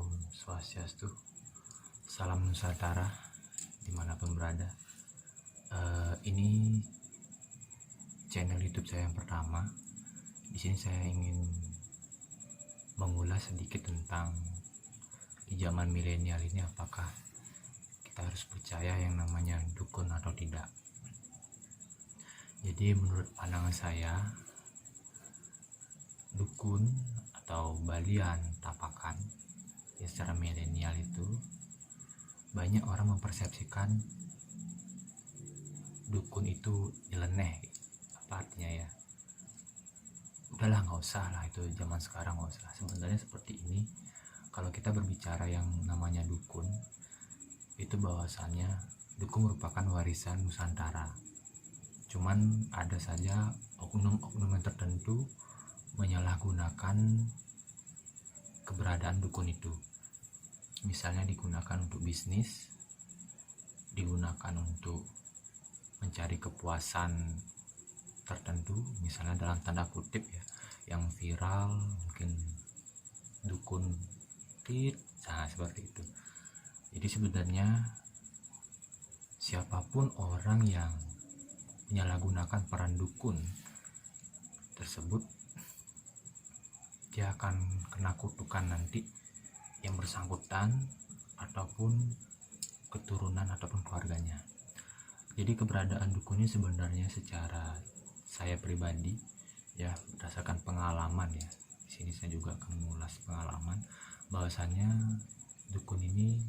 Om Swastiastu, salam Nusantara dimanapun berada. Ini channel YouTube saya yang pertama. Di sini saya ingin mengulas sedikit tentang di zaman milenial ini apakah kita harus percaya yang namanya dukun atau tidak. Jadi menurut pandangan saya, dukun atau balian tapakan ya secara milenial itu banyak orang mempersepsikan dukun itu nyeleneh. Apa artinya ya? Udahlah, nggak usah lah, itu zaman sekarang nggak usah. Sebenarnya seperti ini, kalau kita berbicara yang namanya dukun, itu bahwasannya dukun merupakan warisan Nusantara. Cuman ada saja oknum-oknum yang tertentu menyalahgunakan keberadaan dukun itu. Misalnya digunakan untuk bisnis, digunakan untuk mencari kepuasan tertentu, misalnya dalam tanda kutip ya, yang viral mungkin dukun tit, nah seperti itu. Jadi sebenarnya siapapun orang yang menyalahgunakan peran dukun tersebut, dia akan kena kutukan nanti yang bersangkutan ataupun keturunan ataupun keluarganya. Jadi keberadaan dukun ini sebenarnya secara saya pribadi ya, berdasarkan pengalaman ya. Di sini saya juga akan mengulas pengalaman bahwasannya dukun ini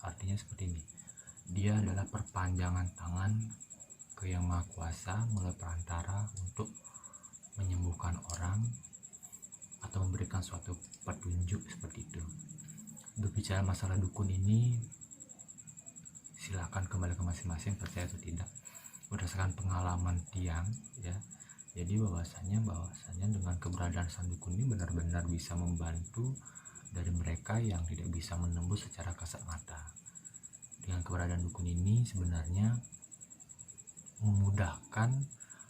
artinya seperti ini. Dia adalah perpanjangan tangan ke Yang Maha Kuasa melalui perantara untuk menyembuhkan orang atau memberikan suatu petunjuk seperti itu. Berbicara masalah dukun ini, silakan kembali ke masing-masing percaya atau tidak berdasarkan pengalaman tiang ya. Jadi bahwasanya dengan keberadaan sang dukun ini benar-benar bisa membantu dari mereka yang tidak bisa menembus secara kasat mata. Dengan keberadaan dukun ini sebenarnya memudahkan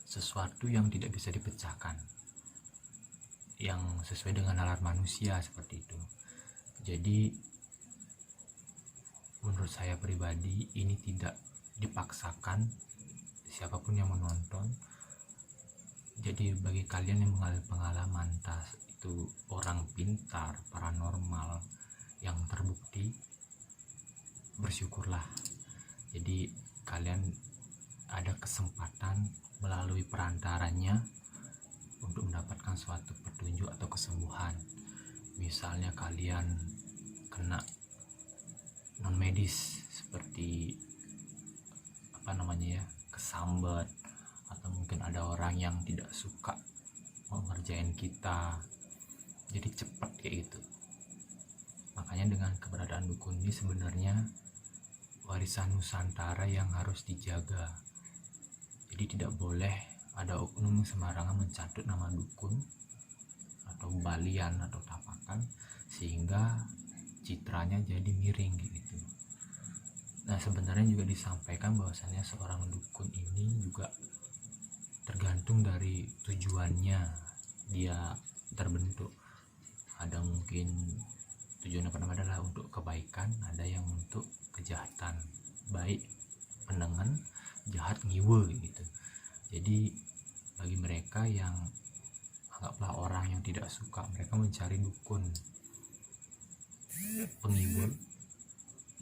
sesuatu yang tidak bisa dipecahkan, yang sesuai dengan nalar manusia seperti itu. Jadi menurut saya pribadi ini tidak dipaksakan siapapun yang menonton. Jadi bagi kalian yang mengalami pengalaman entah itu orang pintar, paranormal yang terbukti, bersyukurlah. Jadi kalian ada kesempatan melalui perantaranya untuk mendapatkan suatu petunjuk atau kesembuhan. Misalnya kalian kena non medis seperti kesambat, atau mungkin ada orang yang tidak suka mengerjain kita, jadi cepat kayak gitu. Makanya dengan keberadaan dukun ini sebenarnya warisan Nusantara yang harus dijaga. Jadi tidak boleh ada oknum yang sembarangan mencatut nama dukun atau balian atau tapakan sehingga citranya jadi miring gitu. Nah sebenarnya juga disampaikan bahwasannya seorang dukun ini juga tergantung dari tujuannya dia terbentuk. Ada mungkin tujuannya pertama adalah untuk kebaikan, ada yang untuk kejahatan, baik penengen, jahat ngiwe gitu. Jadi bagi mereka yang anggaplah orang yang tidak suka, mereka mencari dukun pengiwe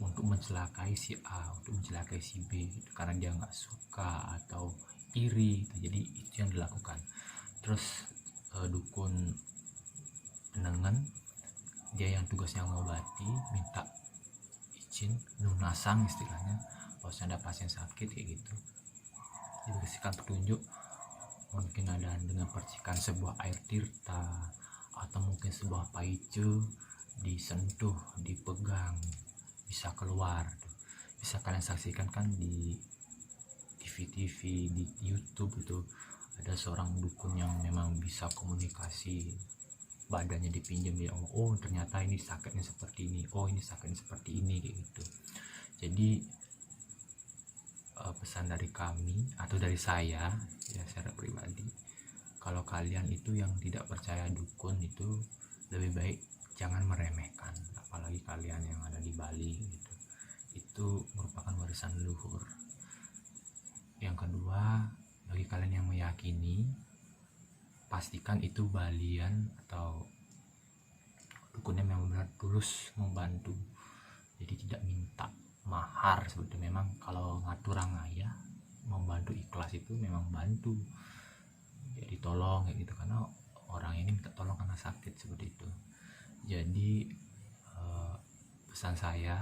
untuk mencelakai si A, untuk mencelakai si B gitu, karena dia nggak suka atau iri gitu. Jadi itu yang dilakukan. Terus dukun penengen, dia yang tugasnya mengobati, minta izin lunasang istilahnya, kalau ada pasien sakit kayak gitu, diberikan petunjuk, mungkin ada dengan percikan sebuah air tirta atau mungkin sebuah paice disentuh, dipegang, bisa keluar. Bisa kalian saksikan kan di TV-TV, di YouTube itu ada seorang dukun yang memang bisa komunikasi, badannya dipinjam, dia oh ternyata ini sakitnya seperti ini, oh ini sakitnya seperti ini kayak gitu. Jadi pesan dari kami atau dari saya ya secara pribadi, kalau kalian itu yang tidak percaya dukun itu lebih baik jangan meremehkan, apalagi kalian yang ada di Bali gitu. Itu merupakan warisan leluhur. Yang kedua, bagi kalian yang meyakini, pastikan itu Balian atau dukunnya memang benar tulus membantu, jadi tidak minta mahar. Seperti memang kalau ngatur rangaya membantu ikhlas itu memang bantu, jadi tolong kayak gitu, karena orang ini minta tolong karena sakit seperti itu. Jadi pesan saya,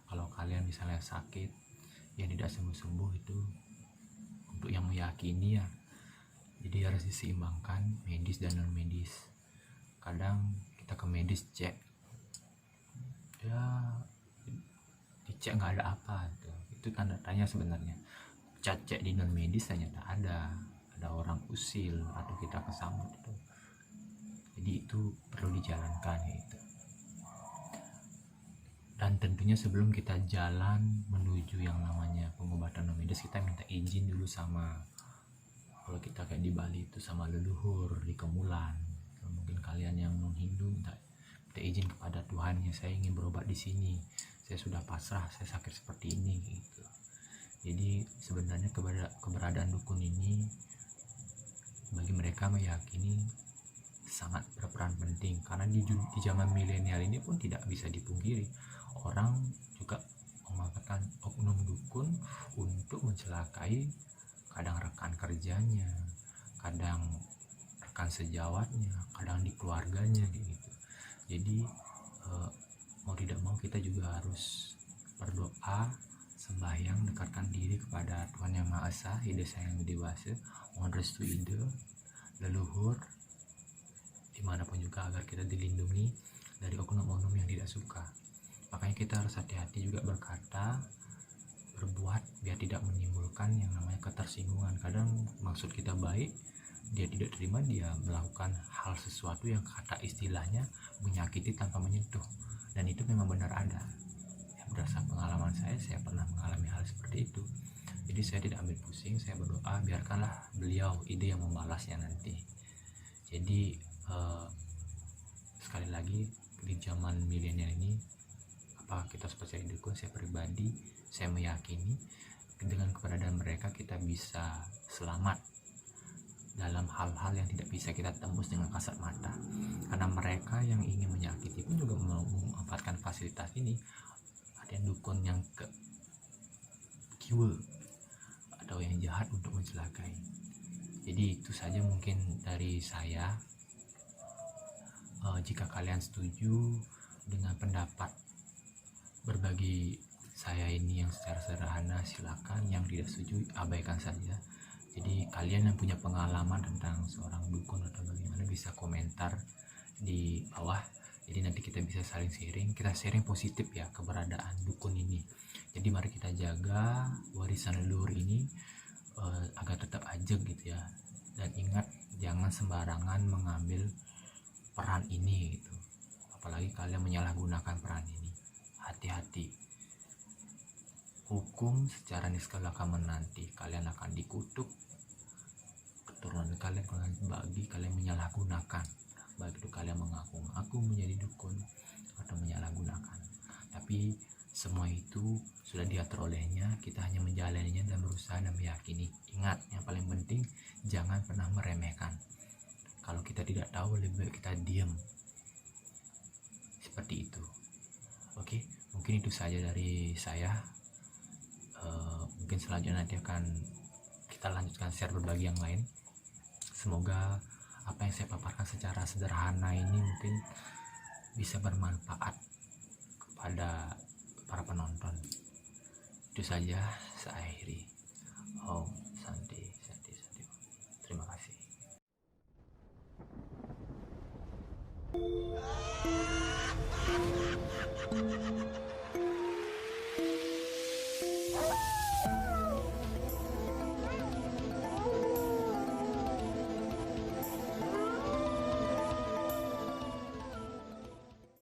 kalau kalian misalnya sakit yang tidak sembuh-sembuh, itu untuk yang meyakini ya, jadi harus diseimbangkan medis dan non medis. Kadang kita ke medis cek ya, dicek nggak ada apa gitu. Itu tanda tanya sebenarnya. Cek di non medis ternyata ada orang usil atau kita kesambut itu. Jadi itu perlu dijalankan gitu. Dan tentunya sebelum kita jalan menuju yang namanya pengobatan non medis, kita minta izin dulu sama, kalau kita kayak di Bali itu sama leluhur di Kemulan. Mungkin kalian yang non Hindu minta izin kepada Tuhannya, saya ingin berobat di sini, saya sudah pasrah, saya sakit seperti ini gitu. Jadi sebenarnya keberadaan dukun ini bagi mereka meyakini sangat berperan penting, karena di zaman milenial ini pun tidak bisa dipungkiri, orang juga memanfaatkan oknum dukun untuk mencelakai kadang rekan kerjanya, kadang rekan sejawatnya, kadang di keluarganya gitu. Jadi mau tidak mau kita juga harus berdoa, sembahyang, dekatkan diri kepada Tuhan Yang Maha Esa, Ide Sang Yang Dewasa, mohon restu ide leluhur dimanapun juga, agar kita dilindungi dari oknum-oknum yang tidak suka. Makanya kita harus hati-hati juga berkata, berbuat, biar tidak menimbulkan yang namanya ketersinggungan. Kadang maksud kita baik, dia tidak terima, dia melakukan hal sesuatu yang kata istilahnya menyakiti tanpa menyentuh, dan itu memang benar ada. Berdasarkan pengalaman saya pernah mengalami hal seperti itu. Jadi saya tidak ambil pusing, saya berdoa, biarkanlah beliau ide yang membalasnya nanti. Jadi sekali lagi, di zaman milenial ini, apa kita percaya dukun? Saya pribadi, saya meyakini dengan keberadaan mereka kita bisa selamat dalam hal-hal yang tidak bisa kita tembus dengan kasat mata. Karena mereka yang ingin menyakiti pun juga memanfaatkan fasilitas ini. Ada yang dukun yang ke kiwe atau yang jahat untuk mencelakai. Jadi itu saja mungkin dari saya. Jika kalian setuju dengan pendapat berbagi saya ini yang secara sederhana, silakan. Yang tidak setuju abaikan saja. Jadi kalian yang punya pengalaman tentang seorang dukun atau bagaimana bisa komentar di bawah. Jadi nanti kita bisa saling sharing, kita sharing positif ya keberadaan dukun ini. Jadi mari kita jaga warisan leluhur ini agar tetap ajeg gitu ya. Dan ingat, jangan sembarangan mengambil peran ini gitu. Apalagi kalian menyalahgunakan peran ini. Hati-hati. Hukum secara niscaya menanti, kalian akan dikutuk. Keturunan kalian bagi kalian menyalahgunakan, baik itu kalian mengaku menjadi dukun atau menyalahgunakan. Tapi semua itu sudah diatur olehnya, kita hanya menjalaninya dan berusaha dan meyakini. Ingat, yang paling penting jangan pernah meremehkan. Kalau kita tidak tahu, lebih baik kita diam. Seperti itu. Oke, mungkin itu saja dari saya. Mungkin selanjutnya nanti akan kita lanjutkan share berbagi yang lain. Semoga apa yang saya paparkan secara sederhana ini mungkin bisa bermanfaat kepada para penonton. Itu saja, saya akhiri. Om Santi Santi Santi. Terima kasih.